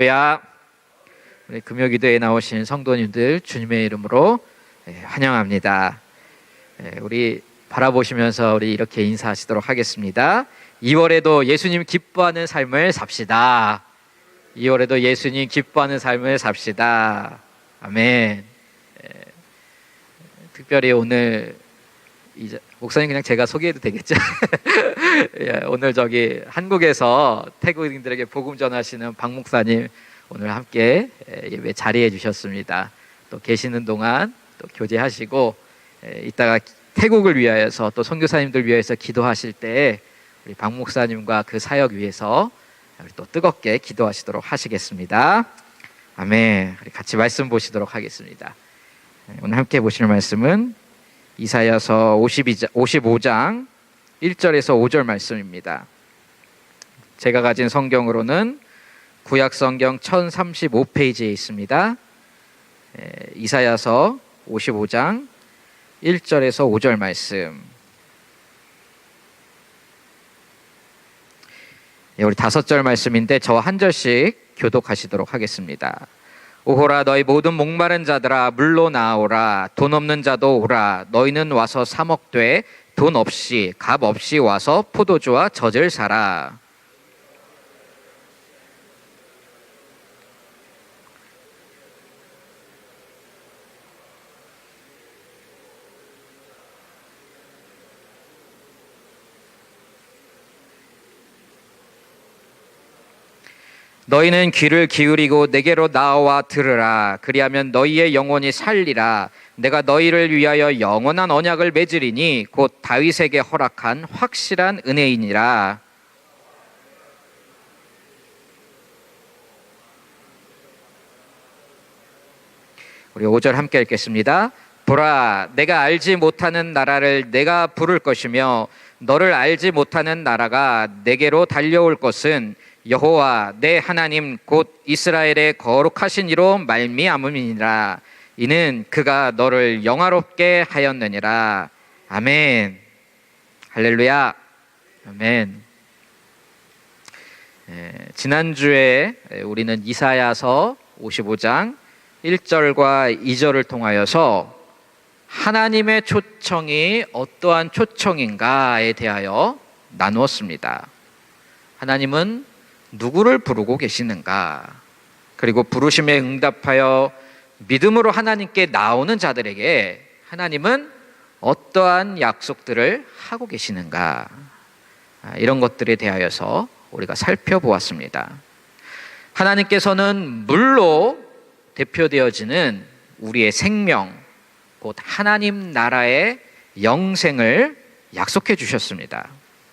야, 우리 금요기도에 나오신 성도님들 주님의 이름으로 환영합니다. 우리 바라보시면서 우리 이렇게 인사하시도록 하겠습니다. 2월에도 예수님 기뻐하는 삶을 삽시다. 2월에도 예수님 기뻐하는 삶을 삽시다. 아멘. 특별히 오늘 목사님 그냥 제가 소개해도 되겠죠? 오늘 한국에서 태국인들에게 복음 전하시는 박 목사님 오늘 함께 예배 자리해 주셨습니다. 또 계시는 동안 또 교제하시고 이따가 태국을 위하여서 또 선교사님들 위하여서 기도하실 때 우리 박 목사님과 그 사역 위해서 또 뜨겁게 기도하시도록 하시겠습니다. 아멘. 우리 같이 말씀 보시도록 하겠습니다. 오늘 함께 보실 말씀은 이사야서 55장 1절에서 5절 말씀입니다. 제가 가진 성경으로는 구약 성경 1035페이지에 있습니다. 이사야서 55장 1절에서 5절 말씀. 우리 5절 말씀인데 저 한 절씩 교독하시도록 하겠습니다. 오호라 너희 모든 목마른 자들아 물로 나오라. 돈 없는 자도 오라. 너희는 와서 사 먹되 돈 없이 값 없이 와서 포도주와 젖을 사라. 너희는 귀를 기울이고 내게로 나와 들으라. 그리하면 너희의 영혼이 살리라. 내가 너희를 위하여 영원한 언약을 맺으리니 곧 다윗에게 허락한 확실한 은혜이니라. 우리 5절 함께 읽겠습니다. 보라, 내가 알지 못하는 나라를 내가 부를 것이며 너를 알지 못하는 나라가 내게로 달려올 것은 여호와 내 하나님 곧 이스라엘의 거룩하신 이로 말미암음이니라. 이는 그가 너를 영화롭게 하였느니라. 아멘. 할렐루야. 아멘. 지난주에 우리는 이사야서 55장 1절과 2절을 통하여서 하나님의 초청이 어떠한 초청인가에 대하여 나누었습니다. 하나님은 누구를 부르고 계시는가? 그리고 부르심에 응답하여 믿음으로 하나님께 나오는 자들에게 하나님은 어떠한 약속들을 하고 계시는가? 이런 것들에 대하여서 우리가 살펴보았습니다. 하나님께서는 물로 대표되어지는 우리의 생명, 곧 하나님 나라의 영생을 약속해 주셨습니다.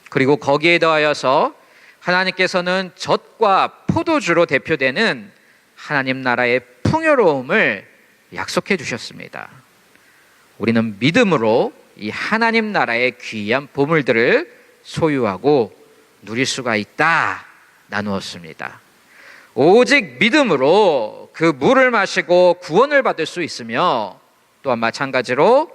그리고 거기에 더하여서 하나님께서는 젖과 포도주로 대표되는 하나님 나라의 풍요로움을 약속해 주셨습니다. 우리는 믿음으로 이 하나님 나라의 귀한 보물들을 소유하고 누릴 수가 있다 나누었습니다. 오직 믿음으로 그 물을 마시고 구원을 받을 수 있으며 또한 마찬가지로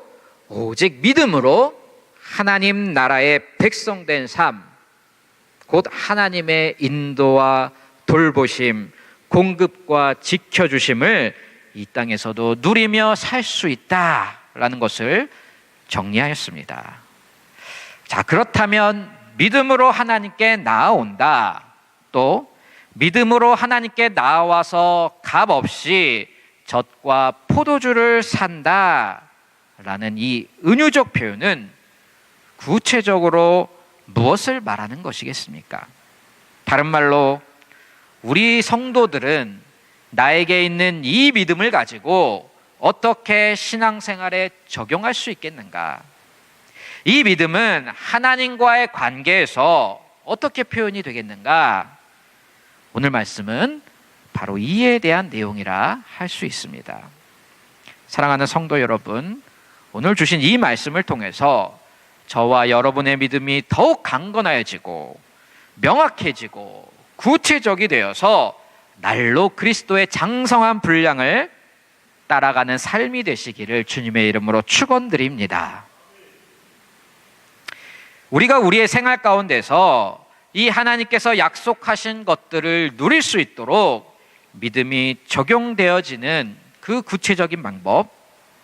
오직 믿음으로 하나님 나라의 백성된 삶, 곧 하나님의 인도와 돌보심, 공급과 지켜주심을 이 땅에서도 누리며 살 수 있다라는 것을 정리하였습니다. 자, 그렇다면 믿음으로 하나님께 나아온다. 또 믿음으로 하나님께 나와서 값 없이 젖과 포도주를 산다라는 이 은유적 표현은 구체적으로 무엇을 말하는 것이겠습니까? 다른 말로 우리 성도들은 나에게 있는 이 믿음을 가지고 어떻게 신앙생활에 적용할 수 있겠는가? 이 믿음은 하나님과의 관계에서 어떻게 표현이 되겠는가? 오늘 말씀은 바로 이에 대한 내용이라 할 수 있습니다. 사랑하는 성도 여러분, 오늘 주신 이 말씀을 통해서 저와 여러분의 믿음이 더욱 강건해지고 명확해지고 구체적이 되어서 날로 그리스도의 장성한 분량을 따라가는 삶이 되시기를 주님의 이름으로 축원드립니다. 우리가 우리의 생활 가운데서 이 하나님께서 약속하신 것들을 누릴 수 있도록 믿음이 적용되어지는 그 구체적인 방법,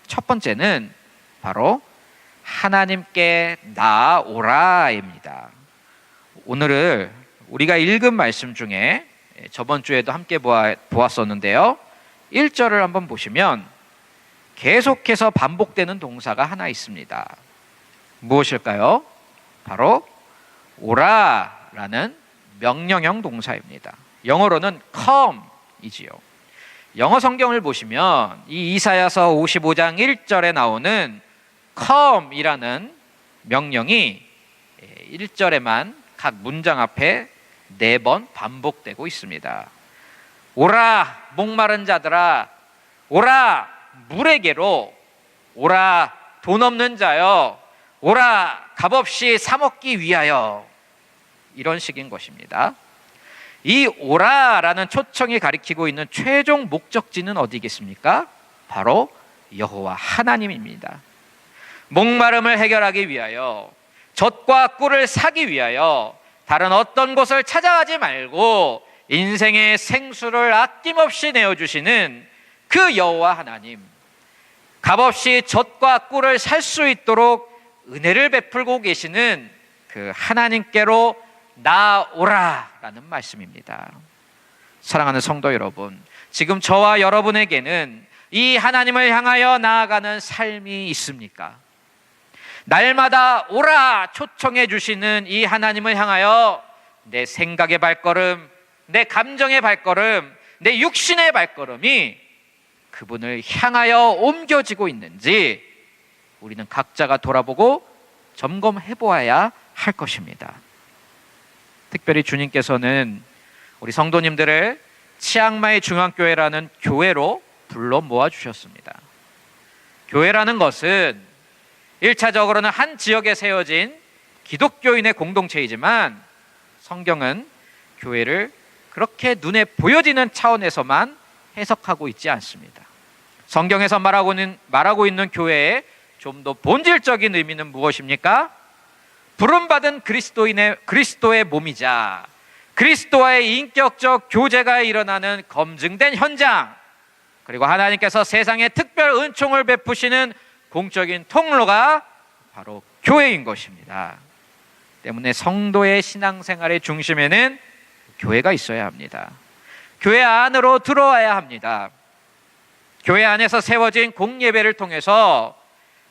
첫 번째는 바로 하나님께 나아오라입니다. 오늘을 우리가 읽은 말씀 중에 저번 주에도 함께 보았었는데요. 1절을 한번 보시면 계속해서 반복되는 동사가 하나 있습니다. 무엇일까요? 바로 오라라는 명령형 동사입니다. 영어로는 come이지요. 영어 성경을 보시면 이 이사야서 55장 1절에 나오는 come이라는 명령이 1절에만 각 문장 앞에 4번 반복되고 있습니다. 오라 목마른 자들아, 오라 물에게로, 오라 돈 없는 자여, 오라 값없이 사 먹기 위하여, 이런 식인 것입니다. 이 오라라는 초청이 가리키고 있는 최종 목적지는 어디겠습니까? 바로 여호와 하나님입니다. 목마름을 해결하기 위하여, 젖과 꿀을 사기 위하여 다른 어떤 곳을 찾아가지 말고 인생의 생수를 아낌없이 내어주시는 그 여호와 하나님, 값없이 젖과 꿀을 살 수 있도록 은혜를 베풀고 계시는 그 하나님께로 나오라라는 말씀입니다. 사랑하는 성도 여러분, 지금 저와 여러분에게는 이 하나님을 향하여 나아가는 삶이 있습니까? 날마다 오라 초청해 주시는 이 하나님을 향하여 내 생각의 발걸음, 내 감정의 발걸음, 내 육신의 발걸음이 그분을 향하여 옮겨지고 있는지 우리는 각자가 돌아보고 점검해 보아야 할 것입니다. 특별히 주님께서는 우리 성도님들을 치앙마이 중앙교회라는 교회로 불러 모아주셨습니다. 교회라는 것은 1차적으로는 한 지역에 세워진 기독교인의 공동체이지만 성경은 교회를 그렇게 눈에 보여지는 차원에서만 해석하고 있지 않습니다. 성경에서 말하고 있는 교회의 좀 더 본질적인 의미는 무엇입니까? 부름받은 그리스도의 몸이자 그리스도와의 인격적 교제가 일어나는 검증된 현장, 그리고 하나님께서 세상에 특별 은총을 베푸시는 공적인 통로가 바로 교회인 것입니다. 때문에 성도의 신앙생활의 중심에는 교회가 있어야 합니다. 교회 안으로 들어와야 합니다. 교회 안에서 세워진 공예배를 통해서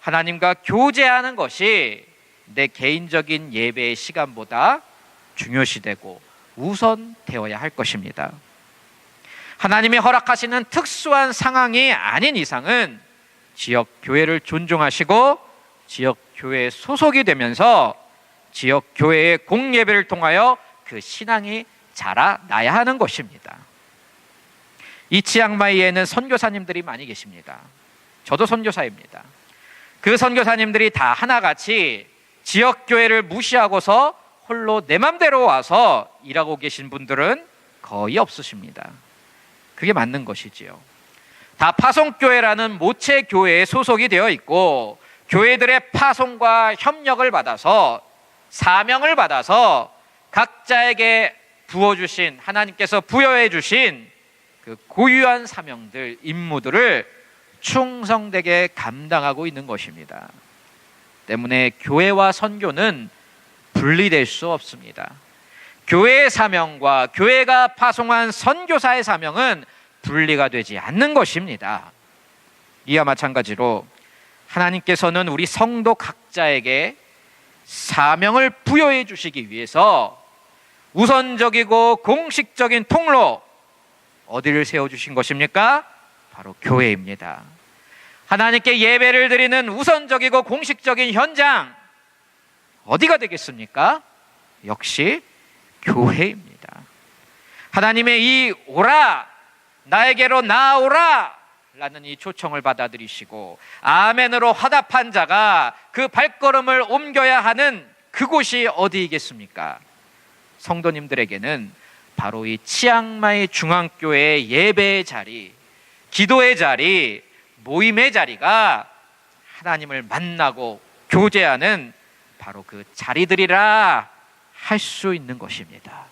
하나님과 교제하는 것이 내 개인적인 예배의 시간보다 중요시되고 우선되어야 할 것입니다. 하나님이 허락하시는 특수한 상황이 아닌 이상은 지역 교회를 존중하시고 지역 교회에 소속이 되면서 지역 교회의 공예배를 통하여 그 신앙이 자라나야 하는 것입니다. 이 치앙마이에는 선교사님들이 많이 계십니다. 저도 선교사입니다. 그 선교사님들이 다 하나같이 지역 교회를 무시하고서 홀로 내 맘대로 와서 일하고 계신 분들은 거의 없으십니다. 그게 맞는 것이지요. 다 파송교회라는 모체 교회에 소속이 되어 있고 교회들의 파송과 협력을 받아서 사명을 받아서 각자에게 부어주신, 하나님께서 부여해 주신 그 고유한 사명들, 임무들을 충성되게 감당하고 있는 것입니다. 때문에 교회와 선교는 분리될 수 없습니다. 교회의 사명과 교회가 파송한 선교사의 사명은 분리가 되지 않는 것입니다. 이와 마찬가지로 하나님께서는 우리 성도 각자에게 사명을 부여해 주시기 위해서 우선적이고 공식적인 통로, 어디를 세워주신 것입니까? 바로 교회입니다. 하나님께 예배를 드리는 우선적이고 공식적인 현장, 어디가 되겠습니까? 역시 교회입니다. 하나님의 이 오라, 나에게로 나아오라 라는 이 초청을 받아들이시고 아멘으로 화답한 자가 그 발걸음을 옮겨야 하는 그곳이 어디이겠습니까? 성도님들에게는 바로 이 치앙마이 중앙교회의 예배의 자리, 기도의 자리, 모임의 자리가 하나님을 만나고 교제하는 바로 그 자리들이라 할 수 있는 것입니다.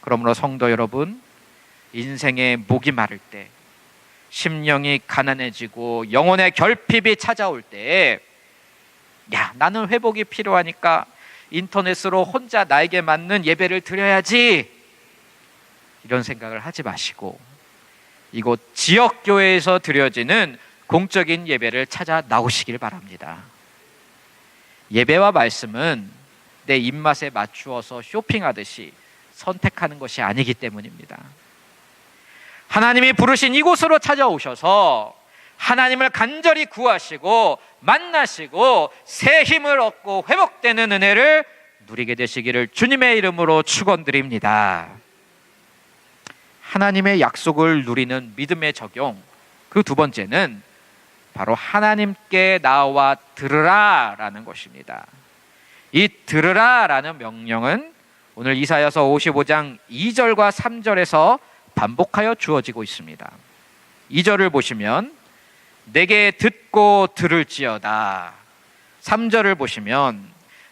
그러므로 성도 여러분, 인생의 목이 마를 때, 심령이 가난해지고 영혼의 결핍이 찾아올 때, 야, 나는 회복이 필요하니까 인터넷으로 혼자 나에게 맞는 예배를 드려야지, 이런 생각을 하지 마시고 이곳 지역교회에서 드려지는 공적인 예배를 찾아 나오시길 바랍니다. 예배와 말씀은 내 입맛에 맞추어서 쇼핑하듯이 선택하는 것이 아니기 때문입니다. 하나님이 부르신 이곳으로 찾아오셔서 하나님을 간절히 구하시고 만나시고 새 힘을 얻고 회복되는 은혜를 누리게 되시기를 주님의 이름으로 축원드립니다. 하나님의 약속을 누리는 믿음의 적용, 그 두 번째는 바로 하나님께 나와 들으라 라는 것입니다. 이 들으라 라는 명령은 오늘 이사야서 55장 2절과 3절에서 반복하여 주어지고 있습니다. 2절을 보시면 내게 듣고 들을지어다. 3절을 보시면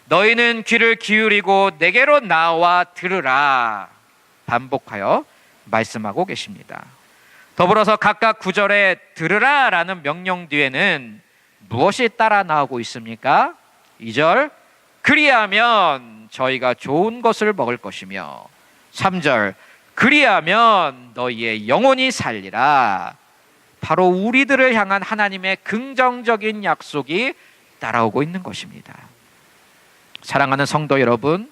너희는 귀를 기울이고 내게로 나와 들으라. 반복하여 말씀하고 계십니다. 더불어서 각각 9절에 들으라 라는 명령 뒤에는 무엇이 따라 나오고 있습니까? 2절 그리하면 저희가 좋은 것을 먹을 것이며, 3절 그리하면 너희의 영혼이 살리라. 바로 우리들을 향한 하나님의 긍정적인 약속이 따라오고 있는 것입니다. 사랑하는 성도 여러분,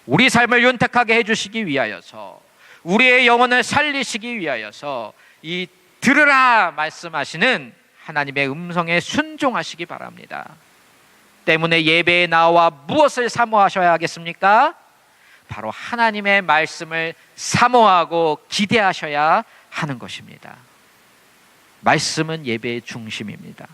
우리 삶을 윤택하게 해주시기 위하여서, 우리의 영혼을 살리시기 위하여서 이 들으라 말씀하시는 하나님의 음성에 순종하시기 바랍니다. 때문에 예배에 나와 무엇을 사모하셔야 하겠습니까? 바로 하나님의 말씀을 사모하고 기대하셔야 하는 것입니다. 말씀은 예배의 중심입니다.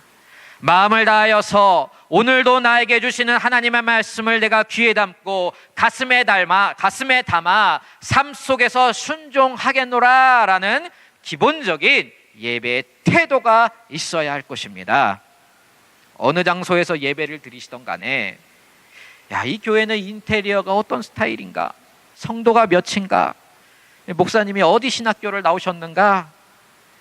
마음을 다하여서 오늘도 나에게 주시는 하나님의 말씀을 내가 귀에 담고 가슴에 담아 삶 속에서 순종하겠노라 라는 기본적인 예배의 태도가 있어야 할 것입니다. 어느 장소에서 예배를 드리시던 간에, 야, 이 교회는 인테리어가 어떤 스타일인가, 성도가 몇인가, 목사님이 어디 신학교를 나오셨는가,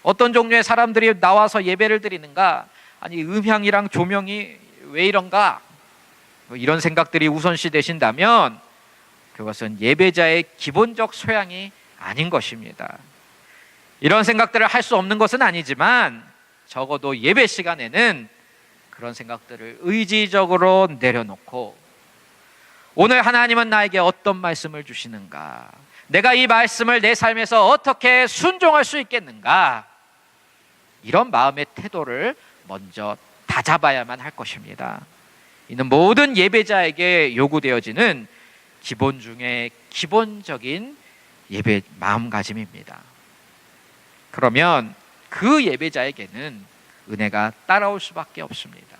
어떤 종류의 사람들이 나와서 예배를 드리는가, 아니 음향이랑 조명이 왜 이런가, 이런 생각들이 우선시 되신다면 그것은 예배자의 기본적 소양이 아닌 것입니다. 이런 생각들을 할 수 없는 것은 아니지만 적어도 예배 시간에는 그런 생각들을 의지적으로 내려놓고, 오늘 하나님은 나에게 어떤 말씀을 주시는가, 내가 이 말씀을 내 삶에서 어떻게 순종할 수 있겠는가, 이런 마음의 태도를 먼저 다잡아야만 할 것입니다. 이는 모든 예배자에게 요구되어지는 기본 중에 기본적인 예배 마음가짐입니다. 그러면 그 예배자에게는 은혜가 따라올 수밖에 없습니다.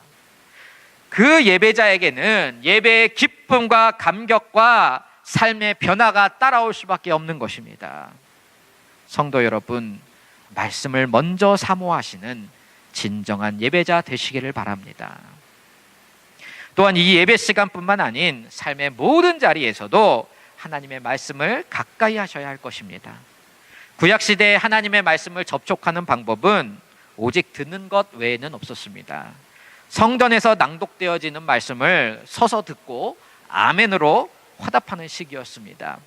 그 예배자에게는 예배의 기쁨과 감격과 삶의 변화가 따라올 수밖에 없는 것입니다. 성도 여러분, 말씀을 먼저 사모하시는 진정한 예배자 되시기를 바랍니다. 또한 이 예배 시간뿐만 아닌 삶의 모든 자리에서도 하나님의 말씀을 가까이 하셔야 할 것입니다. 구약시대에 하나님의 말씀을 접촉하는 방법은 오직 듣는 것 외에는 없었습니다. 성전에서 낭독되어지는 말씀을 서서 듣고 아멘으로 화답하는 시기였습니다.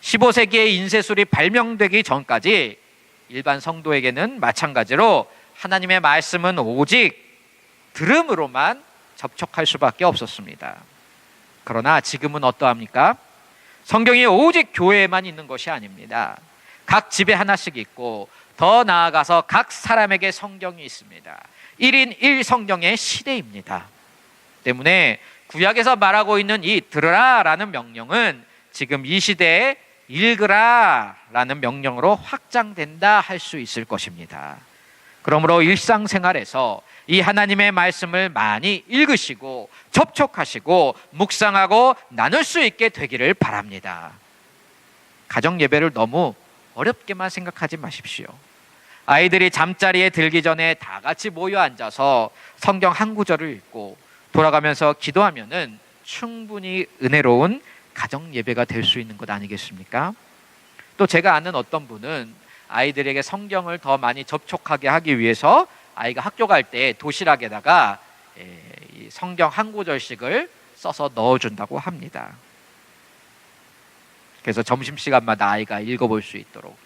15세기에 인쇄술이 발명되기 전까지 일반 성도에게는 마찬가지로 하나님의 말씀은 오직 들음으로만 접촉할 수밖에 없었습니다. 그러나 지금은 어떠합니까? 성경이 오직 교회에만 있는 것이 아닙니다. 각 집에 하나씩 있고, 더 나아가서 각 사람에게 성경이 있습니다. 1인 1성경의 시대입니다. 때문에 구약에서 말하고 있는 이 들으라 라는 명령은 지금 이 시대에 읽으라 라는 명령으로 확장된다 할 수 있을 것입니다. 그러므로 일상생활에서 이 하나님의 말씀을 많이 읽으시고 접촉하시고 묵상하고 나눌 수 있게 되기를 바랍니다. 가정 예배를 너무 어렵게만 생각하지 마십시오. 아이들이 잠자리에 들기 전에 다 같이 모여 앉아서 성경 한 구절을 읽고 돌아가면서 기도하면은 충분히 은혜로운 가정 예배가 될 수 있는 것 아니겠습니까? 또 제가 아는 어떤 분은 아이들에게 성경을 더 많이 접촉하게 하기 위해서 아이가 학교 갈 때 도시락에다가 이 성경 한 구절씩을 써서 넣어준다고 합니다. 그래서 점심시간마다 아이가 읽어볼 수 있도록.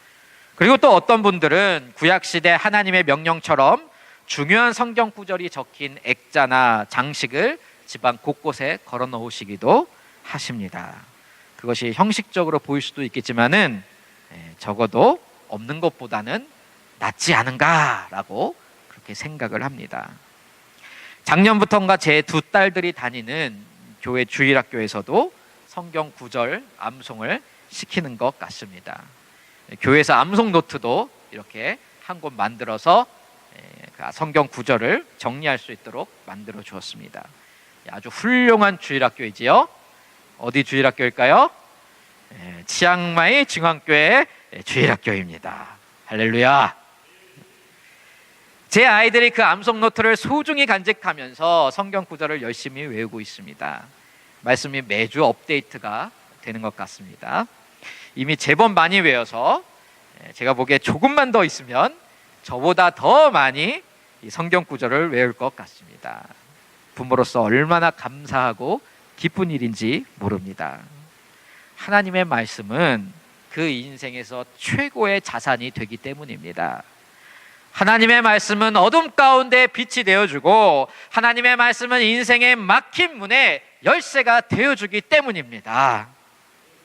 그리고 또 어떤 분들은 구약시대 하나님의 명령처럼 중요한 성경 구절이 적힌 액자나 장식을 집안 곳곳에 걸어 놓으시기도 하십니다. 그것이 형식적으로 보일 수도 있겠지만은 적어도 없는 것보다는 낫지 않은가라고 그렇게 생각을 합니다. 작년부터인가 제 두 딸들이 다니는 교회 주일학교에서도 성경 구절 암송을 시키는 것 같습니다. 교회에서 암송 노트도 이렇게 한 권 만들어서 성경 구절을 정리할 수 있도록 만들어 주었습니다. 아주 훌륭한 주일학교이지요. 어디 주일학교일까요? 치앙마이 중앙교회 주일학교입니다. 할렐루야. 제 아이들이 그 암송 노트를 소중히 간직하면서 성경 구절을 열심히 외우고 있습니다. 말씀이 매주 업데이트가 되는 것 같습니다. 이미 제법 많이 외워서 제가 보기에 조금만 더 있으면 저보다 더 많이 이 성경 구절을 외울 것 같습니다. 부모로서 얼마나 감사하고 기쁜 일인지 모릅니다. 하나님의 말씀은 그 인생에서 최고의 자산이 되기 때문입니다. 하나님의 말씀은 어둠 가운데 빛이 되어주고 하나님의 말씀은 인생의 막힌 문에 열쇠가 되어주기 때문입니다.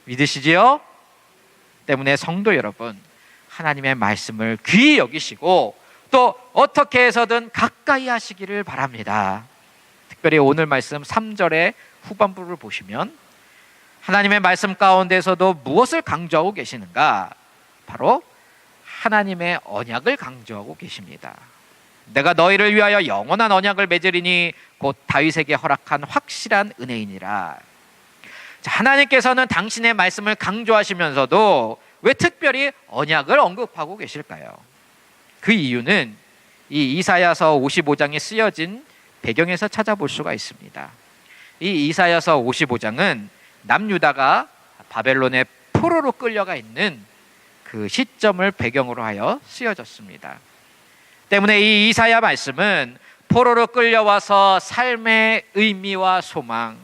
믿으시지요? 때문에 성도 여러분, 하나님의 말씀을 귀히 여기시고 또 어떻게 해서든 가까이 하시기를 바랍니다. 특별히 오늘 말씀 3절의 후반부를 보시면 하나님의 말씀 가운데서도 무엇을 강조하고 계시는가? 바로 하나님의 언약을 강조하고 계십니다. 내가 너희를 위하여 영원한 언약을 맺으리니 곧 다윗에게 허락한 확실한 은혜이니라. 하나님께서는 당신의 말씀을 강조하시면서도 왜 특별히 언약을 언급하고 계실까요? 그 이유는 이 이사야서 55장이 쓰여진 배경에서 찾아볼 수가 있습니다. 이 이사야서 55장은 남유다가 바벨론의 포로로 끌려가 있는 그 시점을 배경으로 하여 쓰여졌습니다. 때문에 이 이사야 말씀은 포로로 끌려와서 삶의 의미와 소망,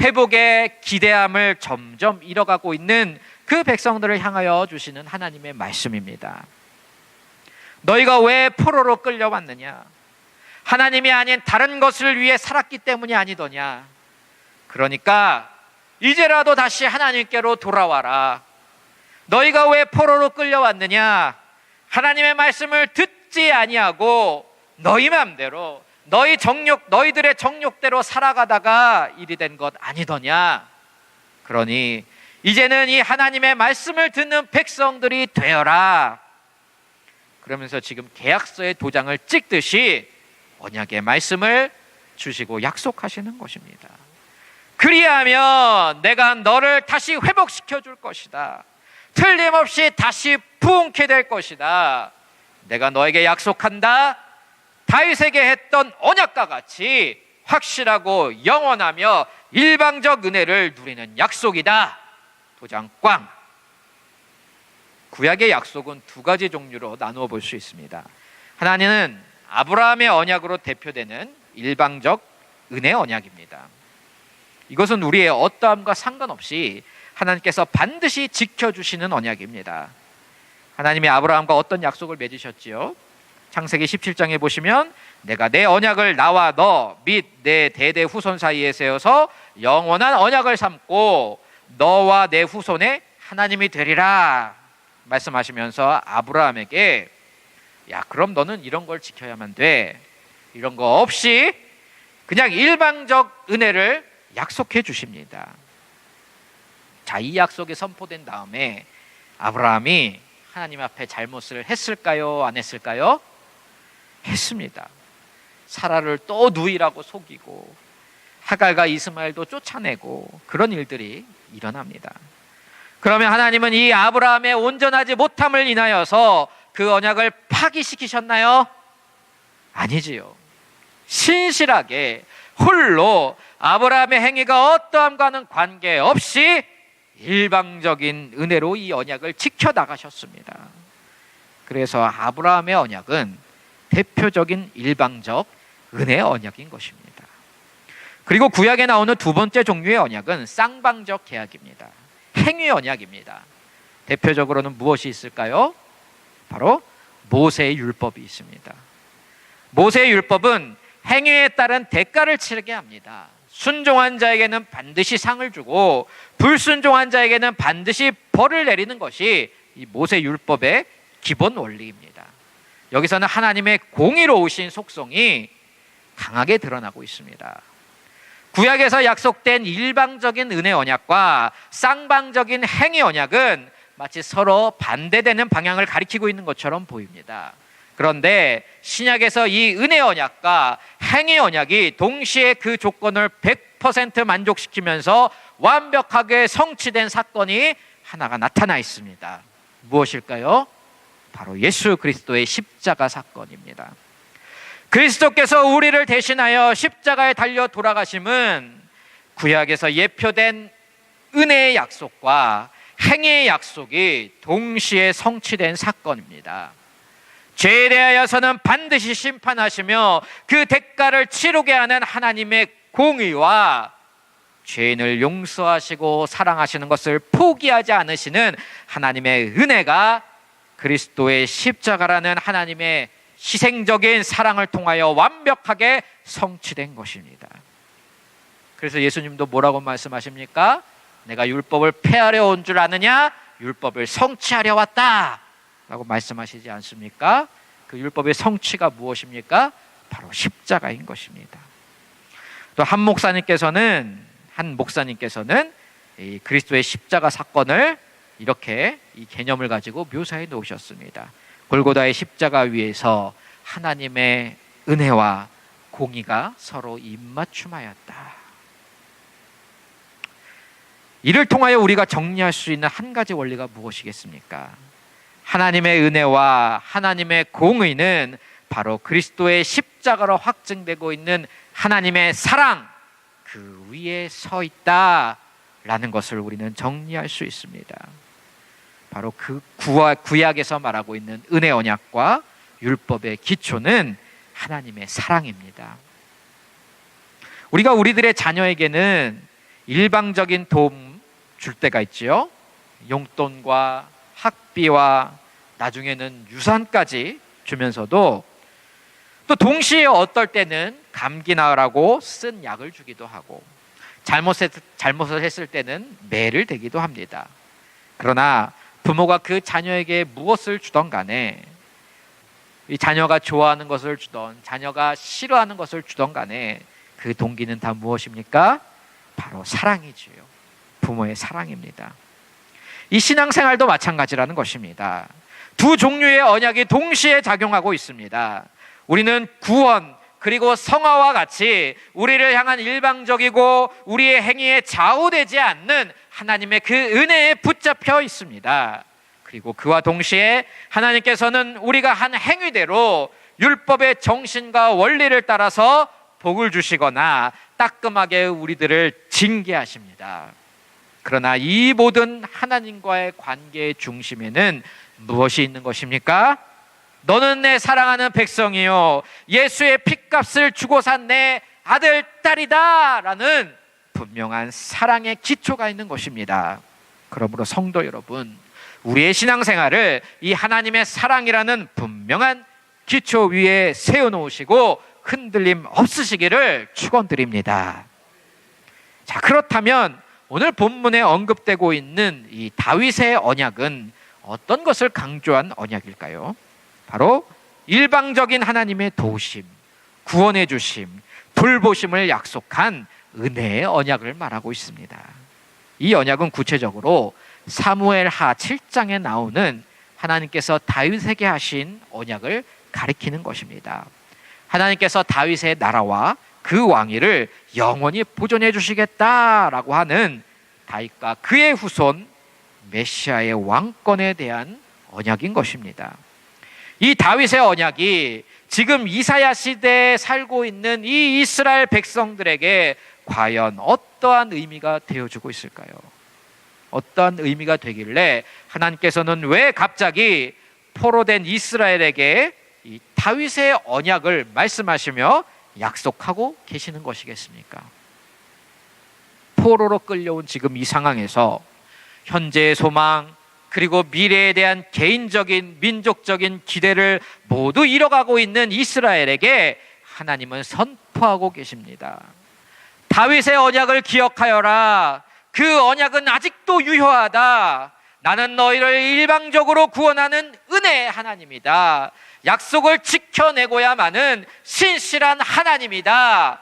회복의 기대함을 점점 잃어가고 있는 그 백성들을 향하여 주시는 하나님의 말씀입니다. 너희가 왜 포로로 끌려왔느냐? 하나님이 아닌 다른 것을 위해 살았기 때문이 아니더냐? 그러니까 이제라도 다시 하나님께로 돌아와라. 너희가 왜 포로로 끌려왔느냐? 하나님의 말씀을 듣지 아니하고 너희 마음대로 너희들의 정욕대로 살아가다가 일이 된 것 아니더냐? 그러니 이제는 이 하나님의 말씀을 듣는 백성들이 되어라. 그러면서 지금 계약서의 도장을 찍듯이 언약의 말씀을 주시고 약속하시는 것입니다. 그리하면 내가 너를 다시 회복시켜 줄 것이다. 틀림없이 다시 부흥케 될 것이다. 내가 너에게 약속한다. 다윗에게 했던 언약과 같이 확실하고 영원하며 일방적 은혜를 누리는 약속이다. 도장 꽝. 구약의 약속은 두 가지 종류로 나누어 볼 수 있습니다. 하나는 아브라함의 언약으로 대표되는 일방적 은혜 언약입니다. 이것은 우리의 어떠함과 상관없이 하나님께서 반드시 지켜주시는 언약입니다. 하나님이 아브라함과 어떤 약속을 맺으셨지요? 창세기 17장에 보시면 내가 내 언약을 나와 너 및 내 대대 후손 사이에 세워서 영원한 언약을 삼고 너와 내 후손의 하나님이 되리라 말씀하시면서 아브라함에게 야 그럼 너는 이런 걸 지켜야만 돼. 이런 거 없이 그냥 일방적 은혜를 약속해 주십니다. 자, 이 약속이 선포된 다음에 아브라함이 하나님 앞에 잘못을 했을까요? 안 했을까요? 했습니다. 사라를 또 누이라고 속이고 하갈과 이스마엘도 쫓아내고 그런 일들이 일어납니다. 그러면 하나님은 이 아브라함의 온전하지 못함을 인하여서 그 언약을 파기시키셨나요? 아니지요. 신실하게 홀로 아브라함의 행위가 어떠함과는 관계없이 일방적인 은혜로 이 언약을 지켜나가셨습니다. 그래서 아브라함의 언약은 대표적인 일방적 은혜의 언약인 것입니다. 그리고 구약에 나오는 두 번째 종류의 언약은 쌍방적 계약입니다. 행위 언약입니다. 대표적으로는 무엇이 있을까요? 바로 모세의 율법이 있습니다. 모세의 율법은 행위에 따른 대가를 치르게 합니다. 순종한 자에게는 반드시 상을 주고 불순종한 자에게는 반드시 벌을 내리는 것이 이 모세 율법의 기본 원리입니다. 여기서는 하나님의 공의로우신 속성이 강하게 드러나고 있습니다. 구약에서 약속된 일방적인 은혜 언약과 쌍방적인 행위 언약은 마치 서로 반대되는 방향을 가리키고 있는 것처럼 보입니다. 그런데 신약에서 이 은혜 언약과 행위 언약이 동시에 그 조건을 100% 만족시키면서 완벽하게 성취된 사건이 하나가 나타나 있습니다. 무엇일까요? 바로 예수 그리스도의 십자가 사건입니다. 그리스도께서 우리를 대신하여 십자가에 달려 돌아가심은 구약에서 예표된 은혜의 약속과 행위의 약속이 동시에 성취된 사건입니다. 죄에 대하여서는 반드시 심판하시며 그 대가를 치르게 하는 하나님의 공의와 죄인을 용서하시고 사랑하시는 것을 포기하지 않으시는 하나님의 은혜가 그리스도의 십자가라는 하나님의 희생적인 사랑을 통하여 완벽하게 성취된 것입니다. 그래서 예수님도 뭐라고 말씀하십니까? 내가 율법을 폐하려 온 줄 아느냐? 율법을 성취하려 왔다 라고 말씀하시지 않습니까? 그 율법의 성취가 무엇입니까? 바로 십자가인 것입니다. 또 한 목사님께서는 이 그리스도의 십자가 사건을 이렇게 이 개념을 가지고 묘사해 놓으셨습니다. 골고다의 십자가 위에서 하나님의 은혜와 공의가 서로 입맞춤하였다. 이를 통하여 우리가 정리할 수 있는 한 가지 원리가 무엇이겠습니까? 하나님의 은혜와 하나님의 공의는 바로 그리스도의 십자가로 확증되고 있는 하나님의 사랑, 그 위에 서 있다라는 것을 우리는 정리할 수 있습니다. 바로 그 구약에서 말하고 있는 은혜 언약과 율법의 기초는 하나님의 사랑입니다. 우리가 우리들의 자녀에게는 일방적인 도움 줄 때가 있지요. 용돈과 학비와 나중에는 유산까지 주면서도 또 동시에 어떨 때는 감기 나으라고 쓴 약을 주기도 하고 잘못을 했을 때는 매를 대기도 합니다. 그러나 부모가 그 자녀에게 무엇을 주던 간에 이 자녀가 좋아하는 것을 주던 자녀가 싫어하는 것을 주던 간에 그 동기는 다 무엇입니까? 바로 사랑이지요. 부모의 사랑입니다. 이 신앙생활도 마찬가지라는 것입니다. 두 종류의 언약이 동시에 작용하고 있습니다. 우리는 구원 그리고 성화와 같이 우리를 향한 일방적이고 우리의 행위에 좌우되지 않는 하나님의 그 은혜에 붙잡혀 있습니다. 그리고 그와 동시에 하나님께서는 우리가 한 행위대로 율법의 정신과 원리를 따라서 복을 주시거나 따끔하게 우리들을 징계하십니다. 그러나 이 모든 하나님과의 관계의 중심에는 무엇이 있는 것입니까? 너는 내 사랑하는 백성이요 예수의 핏값을 주고 산 내 아들 딸이다 라는 분명한 사랑의 기초가 있는 것입니다. 그러므로 성도 여러분, 우리의 신앙생활을 이 하나님의 사랑이라는 분명한 기초 위에 세워놓으시고 흔들림 없으시기를 축원드립니다. 자, 그렇다면 오늘 본문에 언급되고 있는 이 다윗의 언약은 어떤 것을 강조한 언약일까요? 바로 일방적인 하나님의 도우심, 구원해 주심, 돌보심을 약속한 은혜의 언약을 말하고 있습니다. 이 언약은 구체적으로 사무엘하 7장에 나오는 하나님께서 다윗에게 하신 언약을 가리키는 것입니다. 하나님께서 다윗의 나라와 그 왕위를 영원히 보존해 주시겠다라고 하는 다윗과 그의 후손 메시아의 왕권에 대한 언약인 것입니다. 이 다윗의 언약이 지금 이사야 시대에 살고 있는 이 이스라엘 백성들에게 과연 어떠한 의미가 되어주고 있을까요? 어떠한 의미가 되길래 하나님께서는 왜 갑자기 포로된 이스라엘에게 이 다윗의 언약을 말씀하시며 약속하고 계시는 것이겠습니까? 포로로 끌려온 지금 이 상황에서 현재의 소망, 그리고 미래에 대한 개인적인 민족적인 기대를 모두 잃어가고 있는 이스라엘에게 하나님은 선포하고 계십니다. 다윗의 언약을 기억하여라. 그 언약은 아직도 유효하다. 나는 너희를 일방적으로 구원하는 은혜의 하나님이다. 약속을 지켜내고야만은 신실한 하나님이다.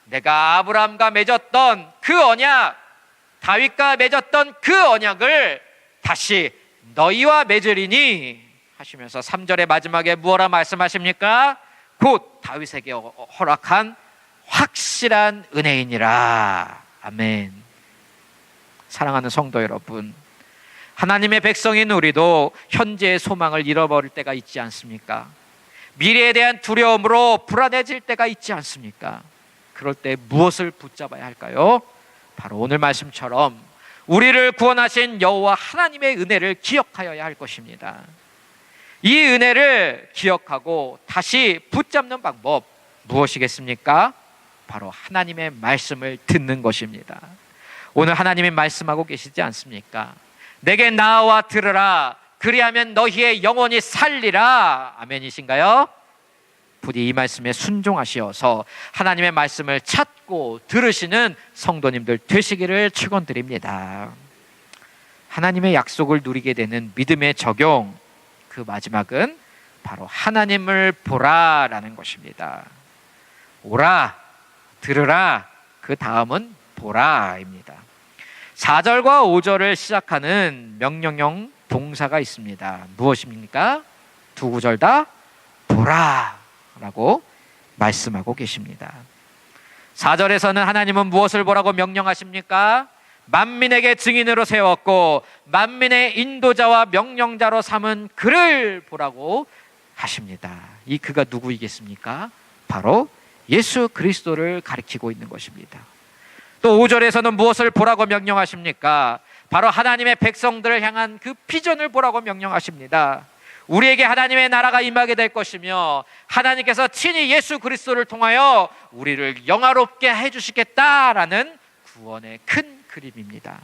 내가 아브라함과 맺었던 그 언약, 다윗과 맺었던 그 언약을 다시 너희와 맺으리니 하시면서 3절의 마지막에 무엇라 말씀하십니까? 곧 다윗에게 허락한 확실한 은혜이니라. 아멘. 사랑하는 성도 여러분, 하나님의 백성인 우리도 현재의 소망을 잃어버릴 때가 있지 않습니까? 미래에 대한 두려움으로 불안해질 때가 있지 않습니까? 그럴 때 무엇을 붙잡아야 할까요? 바로 오늘 말씀처럼 우리를 구원하신 여호와 하나님의 은혜를 기억하여야 할 것입니다. 이 은혜를 기억하고 다시 붙잡는 방법 무엇이겠습니까? 바로 하나님의 말씀을 듣는 것입니다. 오늘 하나님이 말씀하고 계시지 않습니까? 내게 나와 들으라. 그리하면 너희의 영혼이 살리라. 아멘이신가요? 부디 이 말씀에 순종하시어서 하나님의 말씀을 찾고 들으시는 성도님들 되시기를 축원드립니다. 하나님의 약속을 누리게 되는 믿음의 적용, 그 마지막은 바로 하나님을 보라라는 것입니다. 오라, 들으라, 그 다음은 보라입니다. 4절과 5절을 시작하는 명령형 동사가 있습니다. 무엇입니까? 두 구절 다 보라라고 말씀하고 계십니다. 4절에서는 하나님은 무엇을 보라고 명령하십니까? 만민에게 증인으로 세웠고 만민의 인도자와 명령자로 삼은 그를 보라고 하십니다. 이 그가 누구이겠습니까? 바로 예수 그리스도를 가리키고 있는 것입니다. 또 5절에서는 무엇을 보라고 명령하십니까? 바로 하나님의 백성들을 향한 그 비전을 보라고 명령하십니다. 우리에게 하나님의 나라가 임하게 될 것이며 하나님께서 친히 예수 그리스도를 통하여 우리를 영화롭게 해주시겠다라는 구원의 큰 그림입니다.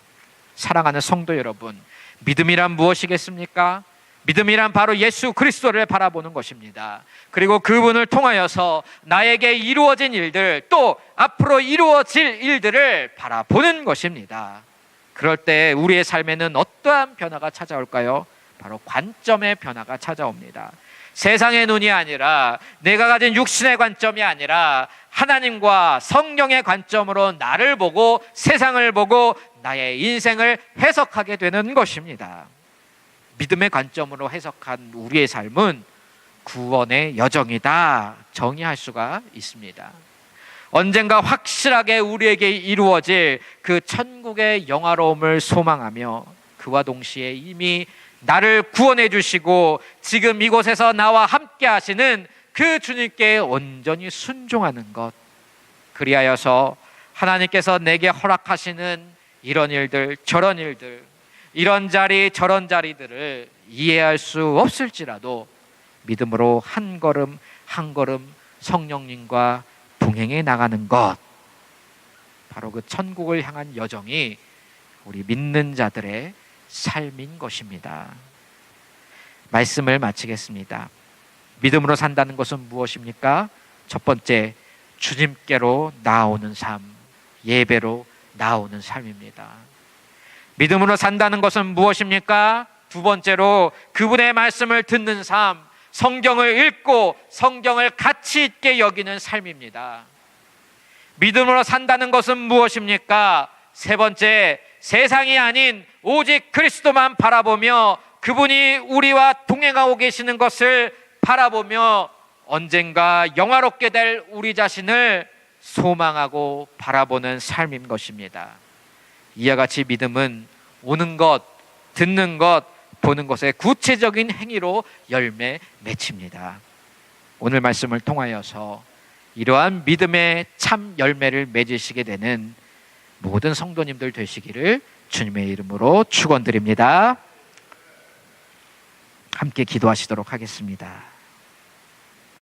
사랑하는 성도 여러분, 믿음이란 무엇이겠습니까? 믿음이란 바로 예수 그리스도를 바라보는 것입니다. 그리고 그분을 통하여서 나에게 이루어진 일들, 또 앞으로 이루어질 일들을 바라보는 것입니다. 그럴 때 우리의 삶에는 어떠한 변화가 찾아올까요? 바로 관점의 변화가 찾아옵니다. 세상의 눈이 아니라, 내가 가진 육신의 관점이 아니라 하나님과 성령의 관점으로 나를 보고 세상을 보고 나의 인생을 해석하게 되는 것입니다. 믿음의 관점으로 해석한 우리의 삶은 구원의 여정이다 정의할 수가 있습니다. 언젠가 확실하게 우리에게 이루어질 그 천국의 영화로움을 소망하며 그와 동시에 이미 나를 구원해 주시고 지금 이곳에서 나와 함께 하시는 그 주님께 온전히 순종하는 것, 그리하여서 하나님께서 내게 허락하시는 이런 일들 저런 일들, 이런 자리 저런 자리들을 이해할 수 없을지라도 믿음으로 한 걸음 한 걸음 성령님과 동행해 나가는 것, 바로 그 천국을 향한 여정이 우리 믿는 자들의 삶인 것입니다. 말씀을 마치겠습니다. 믿음으로 산다는 것은 무엇입니까? 첫 번째, 주님께로 나아오는 삶, 예배로 나아오는 삶입니다. 믿음으로 산다는 것은 무엇입니까? 두 번째로 그분의 말씀을 듣는 삶, 성경을 읽고 성경을 가치 있게 여기는 삶입니다. 믿음으로 산다는 것은 무엇입니까? 세 번째, 세상이 아닌 오직 그리스도만 바라보며 그분이 우리와 동행하고 계시는 것을 바라보며 언젠가 영화롭게 될 우리 자신을 소망하고 바라보는 삶인 것입니다. 이와 같이 믿음은 오는 것, 듣는 것, 보는 것의 구체적인 행위로 열매 맺힙니다. 오늘 말씀을 통하여서 이러한 믿음의 참 열매를 맺으시게 되는 모든 성도님들 되시기를 주님의 이름으로 축원드립니다. 함께 기도하시도록 하겠습니다.